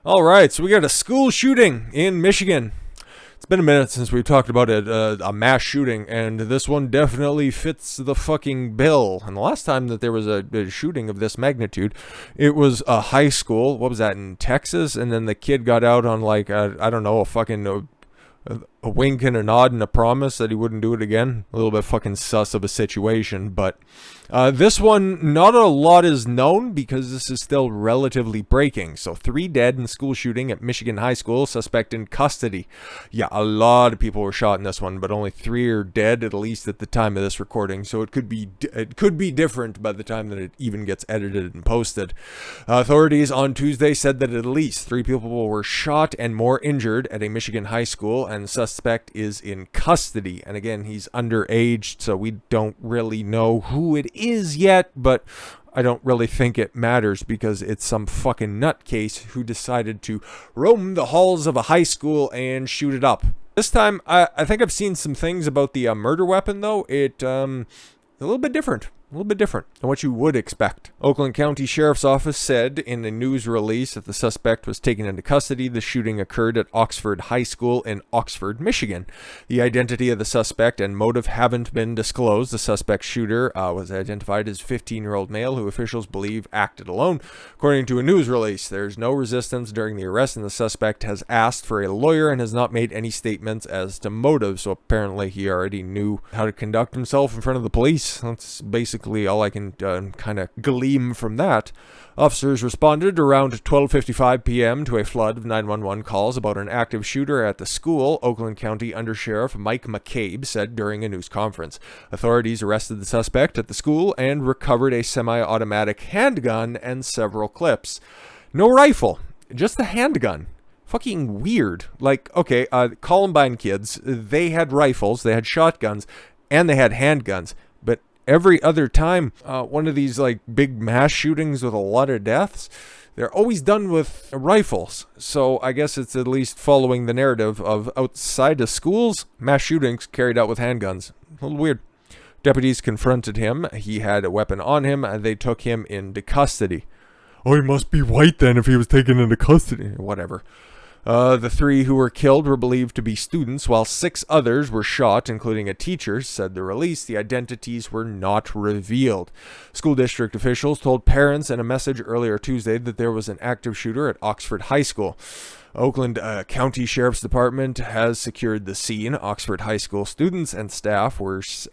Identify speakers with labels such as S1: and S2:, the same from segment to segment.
S1: All right, so we got a school shooting in Michigan. It's been a minute since we've talked about a mass shooting, and this one definitely fits the fucking bill. And the last time that there was a shooting of this magnitude, it was a high school. What was that, in Texas? And then the kid got out on like, I don't know, a wink and a nod and a promise that he wouldn't do it again. A little bit fucking sus of a situation, but this one, not a lot is known because this is still relatively breaking. So 3 dead in school shooting at Michigan high school, suspect in custody. Yeah, a lot of people were shot in this one, but only 3 are dead, at least at the time of this recording. So it could be different by the time that it even gets edited and posted. Authorities on Tuesday said that at least 3 people were shot and more injured at a Michigan high school, and suspect is in custody. And again, he's underage, so we don't really know who it is yet, but I don't really think it matters because it's some fucking nutcase who decided to roam the halls of a high school and shoot it up. This time, I think I've seen some things about the murder weapon, though. It's a little bit different. A little bit different than what you would expect. Oakland County Sheriff's Office said in a news release that the suspect was taken into custody. The shooting occurred at Oxford High School in Oxford, Michigan. The identity of the suspect and motive haven't been disclosed. The suspect shooter was identified as a 15-year-old male who officials believe acted alone. According to a news release, there's no resistance during the arrest, and the suspect has asked for a lawyer and has not made any statements as to motive. So apparently he already knew how to conduct himself in front of the police. That's basically all I can kind of glean from that. Officers responded around 12:55 p.m. to a flood of 911 calls about an active shooter at the school, Oakland County Undersheriff Mike McCabe said during a news conference. Authorities arrested the suspect at the school and recovered a semi-automatic handgun and several clips. No rifle, just a handgun. Fucking weird. Like, okay, Columbine kids, they had rifles, they had shotguns, and they had handguns, but every other time one of these like big mass shootings with a lot of deaths, they're always done with rifles. So I guess it's at least following the narrative of outside of schools, mass shootings carried out with handguns. A little weird. Deputies confronted him. He had a weapon on him, and they took him into custody. Oh, he must be white then if he was taken into custody. Whatever. The 3 who were killed were believed to be students, while 6 others were shot, including a teacher, said the release. The identities were not revealed. School district officials told parents in a message earlier Tuesday that there was an active shooter at Oxford High School. Oakland County Sheriff's Department has secured the scene. Oxford High School students and staff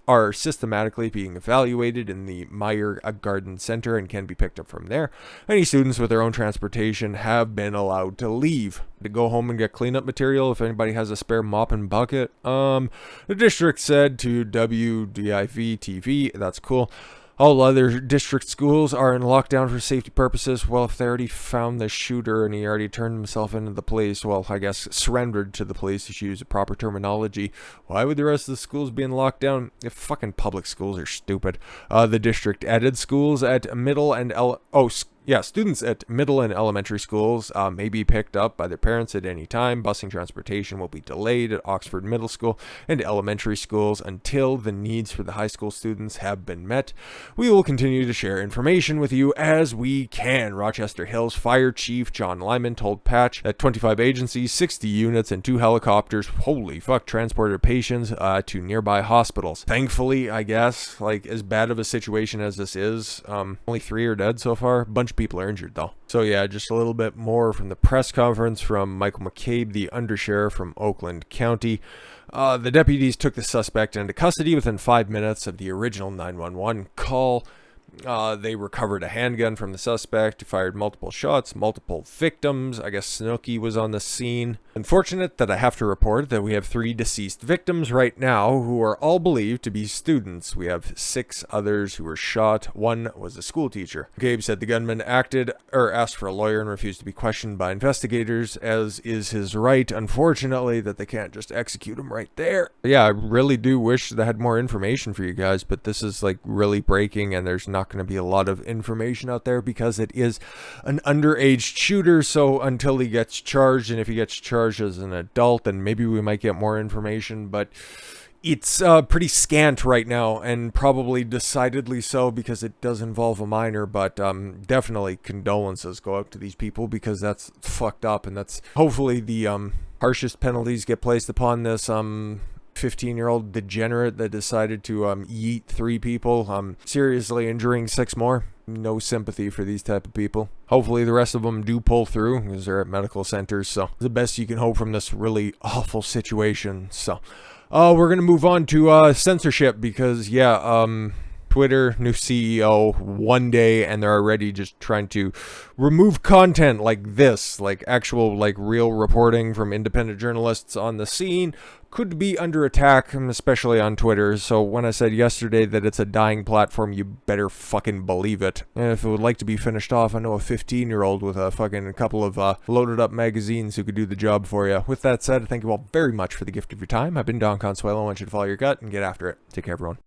S1: are systematically being evaluated in the Meyer Garden Center and can be picked up from there. Any students with their own transportation have been allowed to leave. To go home and get cleanup material if anybody has a spare mop and bucket. The district said to WDIV-TV, that's cool. All other district schools are in lockdown for safety purposes. Well, if they already found the shooter and he already turned himself into the police, well, I guess surrendered to the police, to use the proper terminology, why would the rest of the schools be in lockdown? If fucking public schools are stupid. The district added schools at middle and students at middle and elementary schools may be picked up by their parents at any time. Busing transportation will be delayed at Oxford Middle School and elementary schools until the needs for the high school students have been met. We will continue to share information with you as we can. Rochester Hills Fire Chief John Lyman told Patch that 25 agencies, 60 units, and 2 helicopters, holy fuck, transported patients to nearby hospitals. Thankfully, I guess, like as bad of a situation as this is, only 3 are dead so far. A bunch of people are injured though. So yeah, just a little bit more from the press conference from Michael McCabe, the undersheriff from Oakland County. The deputies took the suspect into custody within 5 minutes of the original 911 call. They recovered a handgun from the suspect, who fired multiple shots, multiple victims. I guess Snooki was on the scene. Unfortunate that I have to report that we have 3 deceased victims right now who are all believed to be students. We have 6 others who were shot. 1 was a school teacher. Gabe said the gunman asked for a lawyer and refused to be questioned by investigators, as is his right. Unfortunately, that they can't just execute him right there. Yeah, I really do wish that I had more information for you guys, but this is like really breaking, and there's not going to be a lot of information out there because it is an underage shooter. So until he gets charged, and if he gets charged as an adult, then maybe we might get more information. But It's pretty scant right now, and probably decidedly so because it does involve a minor, but definitely condolences go out to these people because that's fucked up, and that's hopefully the harshest penalties get placed upon this 15-year-old degenerate that decided to yeet 3 people, seriously injuring 6 more. No sympathy for these type of people. Hopefully the rest of them do pull through because they're at medical centers, so the best you can hope from this really awful situation. So we're gonna move on to censorship because Twitter, new CEO, one day, and they're already just trying to remove content like this, like actual, like real reporting from independent journalists on the scene could be under attack, especially on Twitter. So when I said yesterday that it's a dying platform, you better fucking believe it. And if it would like to be finished off, I know a 15-year-old with a fucking couple of loaded up magazines who could do the job for you. With that said, thank you all very much for the gift of your time. I've been Don Consuelo. I want you to follow your gut and get after it. Take care, everyone.